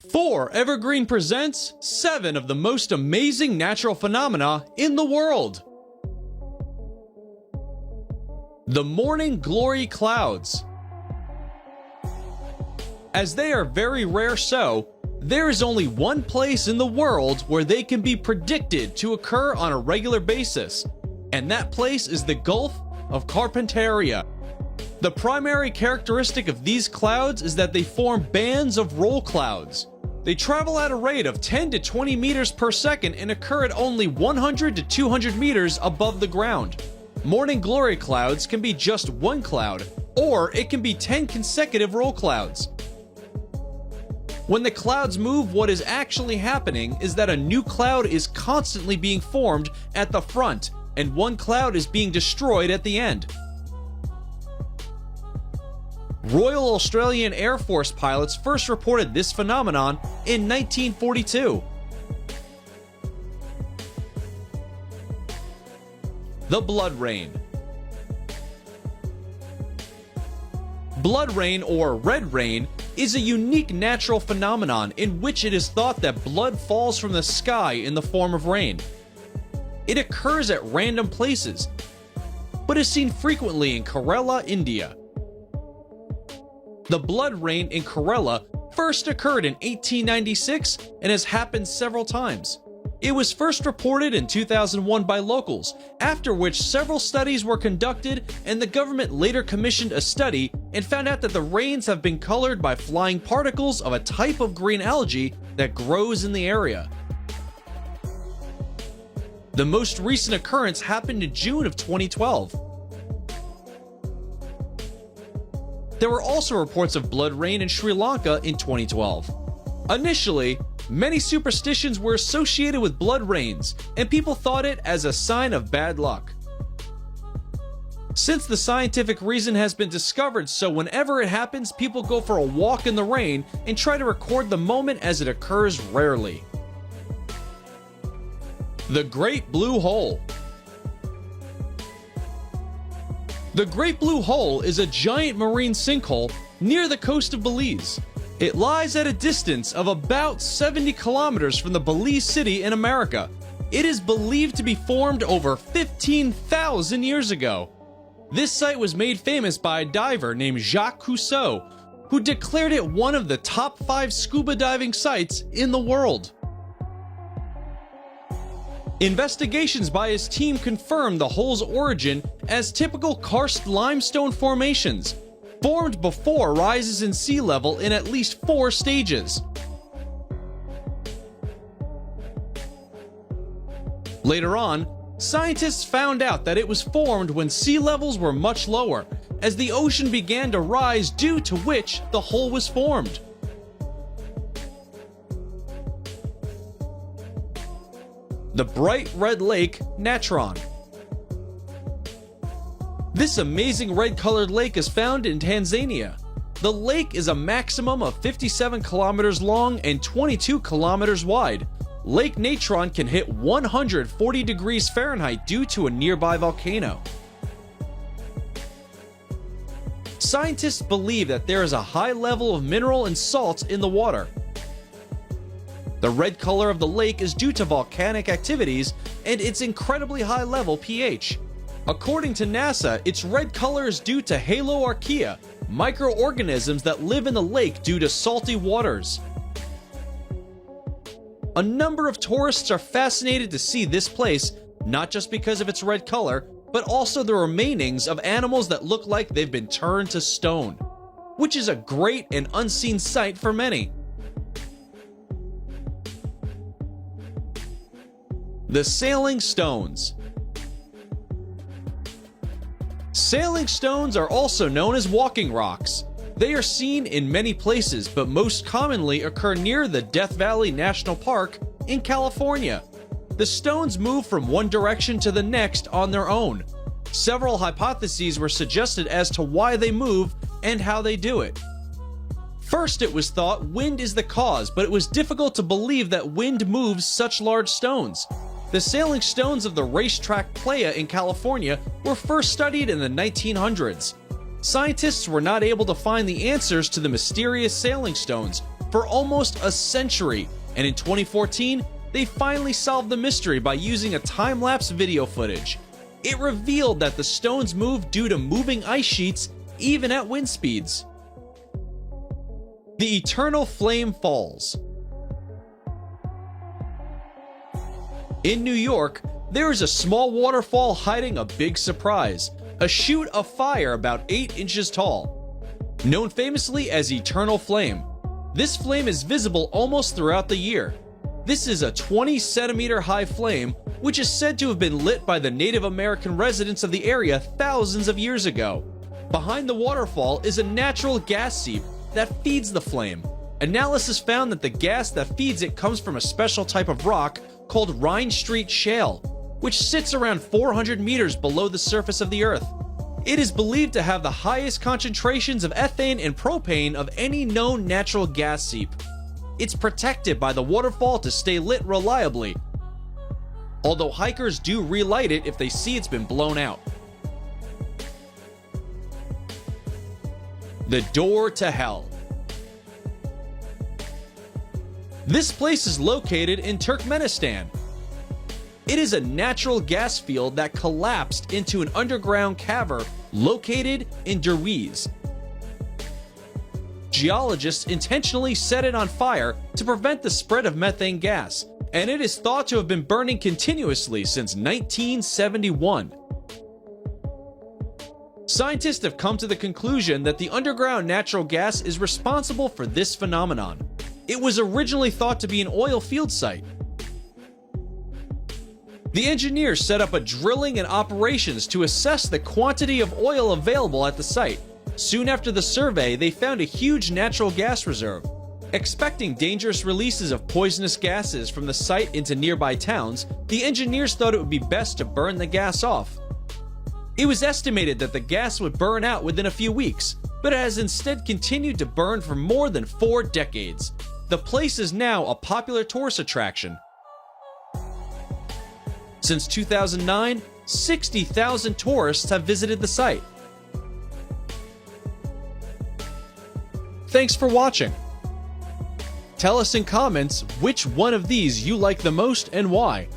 4 Evergreen presents 7 of the most amazing natural phenomena in the world. The Morning Glory Clouds. As they are very rare, there is only one place in the world where they can be predicted to occur on a regular basis, and that place is the Gulf of Carpentaria. The primary characteristic of these clouds is that they form bands of roll clouds. They travel at a rate of 10 to 20 meters per second and occur at only 100 to 200 meters above the ground. Morning glory clouds can be just one cloud, or it can be 10 consecutive roll clouds. When the clouds move, what is actually happening is that a new cloud is constantly being formed at the front, and one cloud is being destroyed at the end. Royal Australian Air Force pilots first reported this phenomenon in 1942. The blood rain. Blood rain, or red rain, is a unique natural phenomenon in which it is thought that blood falls from the sky in the form of rain. It occurs at random places, but is seen frequently in Kerala, India. The blood rain in Kerala first occurred in 1896 and has happened several times. It was first reported in 2001 by locals, after which several studies were conducted, and the government later commissioned a study and found out that the rains have been colored by flying particles of a type of green algae that grows in the area. The most recent occurrence happened in June of 2012. There were also reports of blood rain in Sri Lanka in 2012. Initially, many superstitions were associated with blood rains, and people thought it as a sign of bad luck. Since the scientific reason has been discovered, so whenever it happens, people go for a walk in the rain and try to record the moment as it occurs rarely. The Great Blue Hole. The Great Blue Hole is a giant marine sinkhole near the coast of Belize. It lies at a distance of about 70 kilometers from the Belize city in America. It is believed to be formed over 15,000 years ago. This site was made famous by a diver named Jacques Cousteau, who declared it one of the top 5 scuba diving sites in the world. Investigations by his team confirmed the hole's origin as typical karst limestone formations, formed before rises in sea level in at least 4 stages. Later on, scientists found out that it was formed when sea levels were much lower, as the ocean began to rise, due to which the hole was formed. The Bright Red Lake, Natron. This amazing red-colored lake is found in Tanzania. The lake is a maximum of 57 kilometers long and 22 kilometers wide. Lake Natron can hit 140 degrees Fahrenheit due to a nearby volcano. Scientists believe that there is a high level of mineral and salts in the water. The red color of the lake is due to volcanic activities and its incredibly high level pH. According to NASA, its red color is due to haloarchaea, microorganisms that live in the lake due to salty waters. A number of tourists are fascinated to see this place, not just because of its red color, but also the remainings of animals that look like they've been turned to stone, which is a great and unseen sight for many. The Sailing Stones. Sailing stones are also known as walking rocks. They are seen in many places, but most commonly occur near the Death Valley National Park in California. The stones move from one direction to the next on their own. Several hypotheses were suggested as to why they move and how they do it. First, it was thought wind is the cause, but it was difficult to believe that wind moves such large stones. The sailing stones of the racetrack Playa in California were first studied in the 1900s. Scientists were not able to find the answers to the mysterious sailing stones, for almost a century, and in 2014, they finally solved the mystery by using a time-lapse video footage. It revealed that the stones moved due to moving ice sheets even at wind speeds. The Eternal Flame Falls. In New York, there is a small waterfall hiding a big surprise, a chute of fire about 8 inches tall. Known famously as Eternal Flame, this flame is visible almost throughout the year. This is a 20-centimeter high flame, which is said to have been lit by the Native American residents of the area thousands of years ago. Behind the waterfall is a natural gas seep that feeds the flame. Analysis found that the gas that feeds it comes from a special type of rock called Rhine Street Shale, which sits around 400 meters below the surface of the Earth. It is believed to have the highest concentrations of ethane and propane of any known natural gas seep. It's protected by the waterfall to stay lit reliably, although hikers do relight it if they see it's been blown out. The Door to Hell. This place is located in Turkmenistan. It is a natural gas field that collapsed into an underground cavern located in Derwiz. Geologists intentionally set it on fire to prevent the spread of methane gas, and it is thought to have been burning continuously since 1971. Scientists have come to the conclusion that the underground natural gas is responsible for this phenomenon. It was originally thought to be an oil field site. The engineers set up a drilling and operations to assess the quantity of oil available at the site. Soon after the survey, they found a huge natural gas reserve. Expecting dangerous releases of poisonous gases from the site into nearby towns, the engineers thought it would be best to burn the gas off. It was estimated that the gas would burn out within a few weeks, but it has instead continued to burn for more than 4 decades. The place is now a popular tourist attraction. Since 2009, 60,000 tourists have visited the site. Thanks for watching. Tell us in comments which one of these you like the most and why.